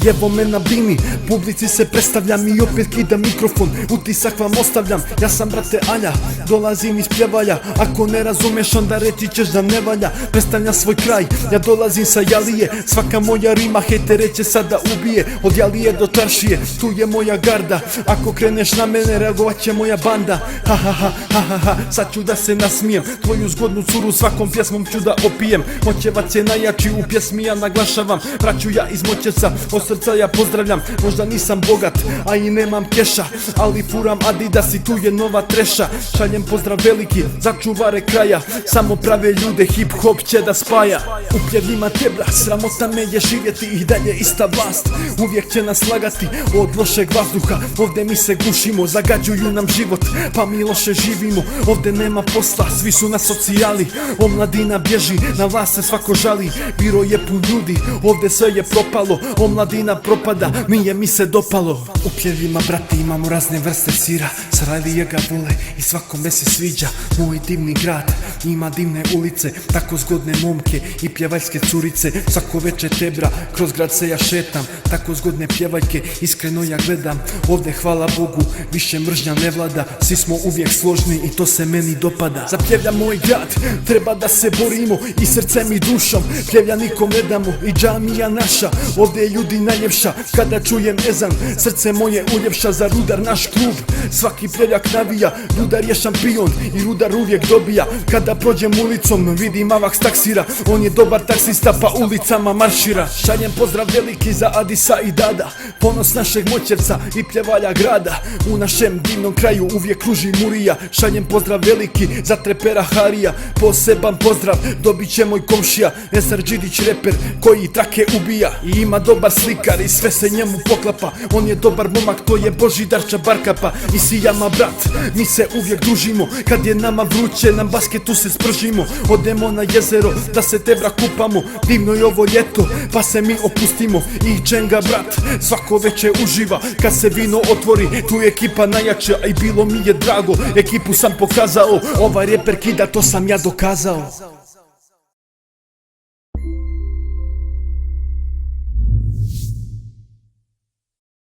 I evo me na bini, publici se predstavljam i opet kidam mikrofon, utisak vam ostavljam. Ja sam brate Alja, dolazim iz Pljevalja, ako ne razumeš onda reći ćeš da ne valja. Predstavljam svoj kraj, ja dolazim sa Jalije, svaka moja rima hejtere će sada ubije. Od Jalije do Taršije, tu je moja garda, ako kreneš na mene reagovat će moja banda. Ha ha ha ha ha ha, sad ću da se nasmijem, tvoju zgodnu curu svakom pjesmom ću da opijem. Moćevac je najjači u pjesmi, ja naglašavam, vraću ja iz Moćevca, od srca ja pozdravljam. Možda nisam bogat, a i nemam keša, ali furam Adidas i tu je nova treša. Šaljem pozdrav veliki za čuvare kraja, samo prave ljude hip hop će da spaja. U Pljevljima Tebra, sramota me je živjeti i dalje ista vlast, uvijek će nas lagati od lošeg vazduha. Ovdje mi se gušimo, zagađuju nam život, pa mi loše živimo. Ovdje nema posla, svi su na socijali, omladina bježi, na vlast se svako žali. Biro je pun ljudi, ovdje sve je propalo, omladina propada, mi se dopalo. U Pljevljima brati imamo razne vrste sira, Sarajlije ga vole i svakome se sviđa. Moj divni grad ima divne ulice, tako zgodne momke i pjevaljske curice. Svako veče Tebra, kroz grad se ja šetam, tako zgodne pjevaljke iskreno ja gledam. Ovdje hvala Bogu, više mržnja ne vlada, svi smo uvijek složni i to se meni dopada. Za Pljevlja moj grad, treba da se borimo i srcem i dušom, Pljevlja nikom ne damo i džamija naša, ovdje je ljudi najljepša. Kada čujem ezan, srce moje uljepša, za Rudar naš klub svaki Pljevljak navija. Rudar je šampion i Rudar uvijek dobija. Kada prođem ulicom vidim Avaks taksira, on je dobar taksista pa ulicama maršira. Šaljem pozdrav veliki za Adisa i Dada, ponos našeg Moćevca i Pljevalja grada. U našem divnom kraju uvijek kruži Murija. Šaljem pozdrav veliki za Trepera Harija, poseban pozdrav dobit će moj komšija Esar Đidić reper koji trake ubija. I ima dobar slikar i sve se njemu poklapa, on je dobar momak, to je Božidar Čabarkapa. I Sijama brat, mi se uvijek družimo, kad je nama vruće na basketu se spržimo. Odemo na jezero da se Tebra kupamo, divno je ovo ljeto pa se mi opustimo. I Čenga brat svako veče uživa, kad se vino otvori tu je ekipa najjača. I bilo mi je drago, ekipu sam pokazao, ovaj reper kida, to sam ja dokazao.